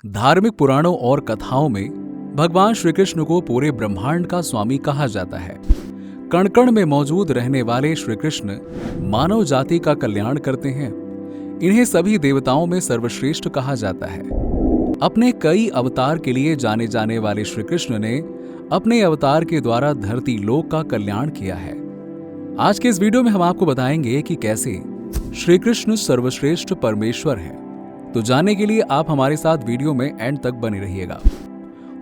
धार्मिक पुराणों और कथाओं में भगवान श्री कृष्ण को पूरे ब्रह्मांड का स्वामी कहा जाता है। कण कण में मौजूद रहने वाले श्री कृष्ण मानव जाति का कल्याण करते हैं। इन्हें सभी देवताओं में सर्वश्रेष्ठ कहा जाता है। अपने कई अवतार के लिए जाने जाने वाले श्री कृष्ण ने अपने अवतार के द्वारा धरती लोक का कल्याण किया है। आज के इस वीडियो में हम आपको बताएंगे कि कैसे श्री कृष्ण सर्वश्रेष्ठ परमेश्वर हैं। तो जानने के लिए आप हमारे साथ वीडियो में एंड तक बने रहिएगा।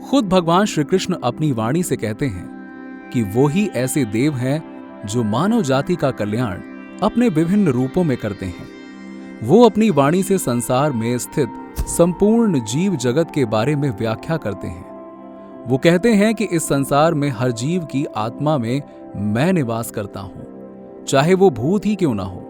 खुद भगवान श्री कृष्ण अपनी वाणी से कहते हैं कि वो ही ऐसे देव हैं जो मानव जाति का कल्याण अपने विभिन्न रूपों में करते हैं। वो अपनी वाणी से संसार में स्थित संपूर्ण जीव जगत के बारे में व्याख्या करते हैं। वो कहते हैं कि इस संसार में हर जीव की आत्मा में मैं निवास करता हूं, चाहे वो भूत ही क्यों ना हो,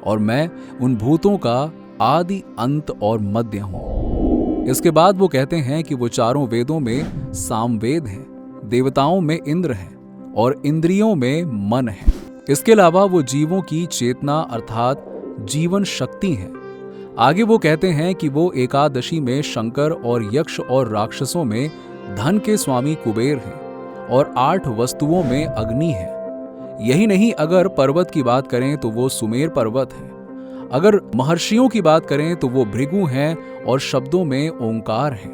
और मैं उन भूतों का आदि अंत और मध्य हूं। इसके बाद वो कहते हैं कि वो चारों वेदों में सामवेद हैं, देवताओं में इंद्र हैं और इंद्रियों में मन है। इसके अलावा वो जीवों की चेतना अर्थात जीवन शक्ति है। आगे वो कहते हैं कि वो एकादशी में शंकर और यक्ष और राक्षसों में धन के स्वामी कुबेर हैं और 8 वस्तुओं में अग्नि है। यही नहीं, अगर पर्वत की बात करें तो वो सुमेर पर्वत है। अगर महर्षियों की बात करें तो वो भृगु हैं और शब्दों में ओंकार है,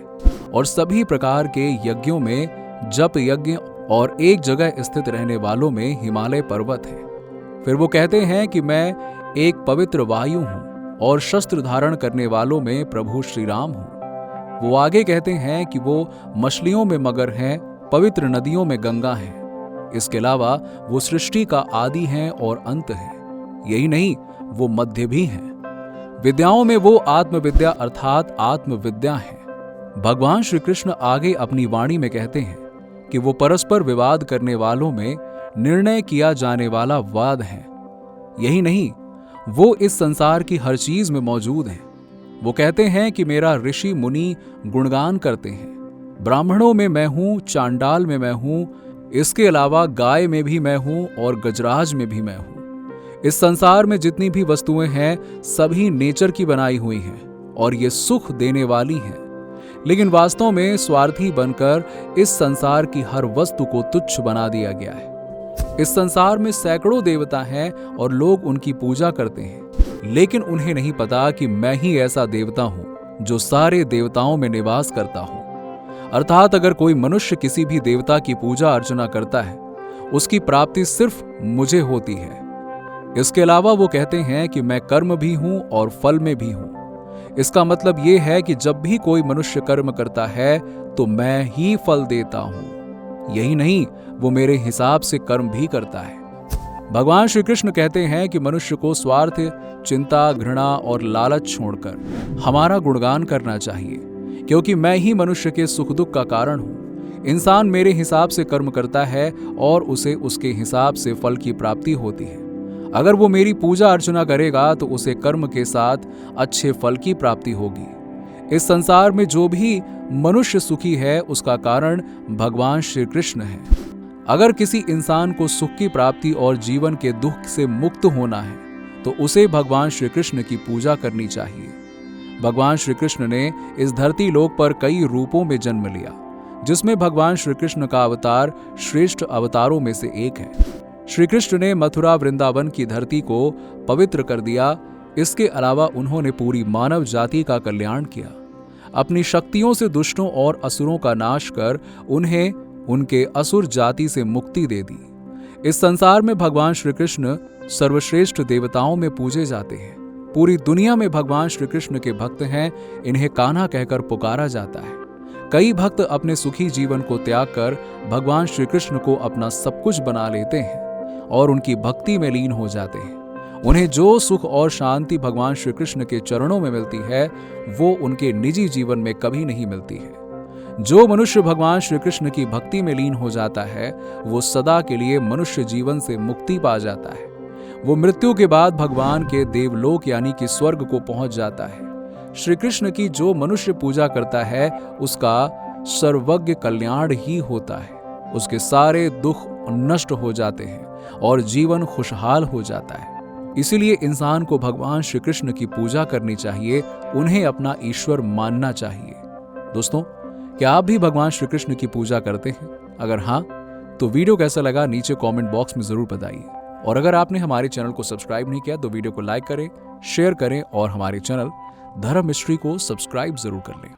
और सभी प्रकार के यज्ञों में जप यज्ञ और एक जगह स्थित रहने वालों में हिमालय पर्वत है। फिर वो कहते हैं कि मैं एक पवित्र वायु हूँ और शस्त्र धारण करने वालों में प्रभु श्री राम हूँ। वो आगे कहते हैं कि वो मछलियों में मगर हैं, पवित्र नदियों में गंगा है। इसके अलावा वो सृष्टि का आदि हैं और अंत है। यही नहीं, वो मध्य भी हैं। विद्याओं में वो आत्मविद्या अर्थात आत्मविद्या है। भगवान श्री कृष्ण आगे अपनी वाणी में कहते हैं कि वो परस्पर विवाद करने वालों में निर्णय किया जाने वाला वाद है। यही नहीं, वो इस संसार की हर चीज में मौजूद हैं। वो कहते हैं कि मेरा ऋषि मुनि गुणगान करते हैं। ब्राह्मणों में मैं हूं, चांडाल में मैं हूं, इसके अलावा गाय में भी मैं हूं और गजराज में भी मैं हूं। इस संसार में जितनी भी वस्तुएं हैं सभी नेचर की बनाई हुई हैं और ये सुख देने वाली हैं, लेकिन वास्तव में स्वार्थी बनकर इस संसार की हर वस्तु को तुच्छ बना दिया गया है। इस संसार में सैकड़ों देवता हैं और लोग उनकी पूजा करते हैं, लेकिन उन्हें नहीं पता कि मैं ही ऐसा देवता हूं जो सारे देवताओं में निवास करता हूं। अर्थात अगर कोई मनुष्य किसी भी देवता की पूजा अर्चना करता है, उसकी प्राप्ति सिर्फ मुझे होती है। इसके अलावा वो कहते हैं कि मैं कर्म भी हूं और फल में भी हूं। इसका मतलब ये है कि जब भी कोई मनुष्य कर्म करता है तो मैं ही फल देता हूं। यही नहीं, वो मेरे हिसाब से कर्म भी करता है। भगवान श्री कृष्ण कहते हैं कि मनुष्य को स्वार्थ, चिंता, घृणा और लालच छोड़कर हमारा गुणगान करना चाहिए, क्योंकि मैं ही मनुष्य के सुख दुख का कारण हूं। इंसान मेरे हिसाब से कर्म करता है और उसे उसके हिसाब से फल की प्राप्ति होती है। अगर वो मेरी पूजा अर्चना करेगा तो उसे कर्म के साथ अच्छे फल की प्राप्ति होगी। इस संसार में जो भी मनुष्य सुखी है उसका कारण भगवान श्री कृष्ण है। अगर किसी इंसान को सुख की प्राप्ति और जीवन के दुख से मुक्त होना है तो उसे भगवान श्री कृष्ण की पूजा करनी चाहिए। भगवान श्री कृष्ण ने इस धरती लोक पर कई रूपों में जन्म लिया, जिसमें भगवान श्री कृष्ण का अवतार श्रेष्ठ अवतारों में से एक है। श्री कृष्ण ने मथुरा वृंदावन की धरती को पवित्र कर दिया। इसके अलावा उन्होंने पूरी मानव जाति का कल्याण किया। अपनी शक्तियों से दुष्टों और असुरों का नाश कर उन्हें उनके असुर जाति से मुक्ति दे दी। इस संसार में भगवान श्री कृष्ण सर्वश्रेष्ठ देवताओं में पूजे जाते हैं। पूरी दुनिया में भगवान श्री कृष्ण के भक्त हैं। इन्हें कान्हा कहकर पुकारा जाता है। कई भक्त अपने सुखी जीवन को त्याग कर भगवान श्री कृष्ण को अपना सब कुछ बना लेते हैं और उनकी भक्ति में लीन हो जाते हैं। उन्हें जो सुख और शांति भगवान श्री कृष्ण के चरणों में मिलती है वो उनके निजी जीवन में कभी नहीं मिलती है। जो मनुष्य भगवान श्री कृष्ण की भक्ति में लीन हो जाता है वो सदा के लिए मनुष्य जीवन से मुक्ति पा जाता है। वो मृत्यु के बाद भगवान के देवलोक यानी कि स्वर्ग को पहुंच जाता है। श्री कृष्ण की जो मनुष्य पूजा करता है उसका सर्वज्ञ कल्याण ही होता है। उसके सारे दुख नष्ट हो जाते हैं और जीवन खुशहाल हो जाता है। इसीलिए इंसान को भगवान श्री कृष्ण की पूजा करनी चाहिए, उन्हें अपना ईश्वर मानना चाहिए। दोस्तों, क्या आप भी भगवान श्री कृष्ण की पूजा करते हैं? अगर हाँ, तो वीडियो कैसा लगा नीचे कमेंट बॉक्स में जरूर बताइए। और अगर आपने हमारे चैनल को सब्सक्राइब नहीं किया तो वीडियो को लाइक करें, शेयर करें और हमारे चैनल धर्म मिस्ट्री को सब्सक्राइब जरूर कर लें।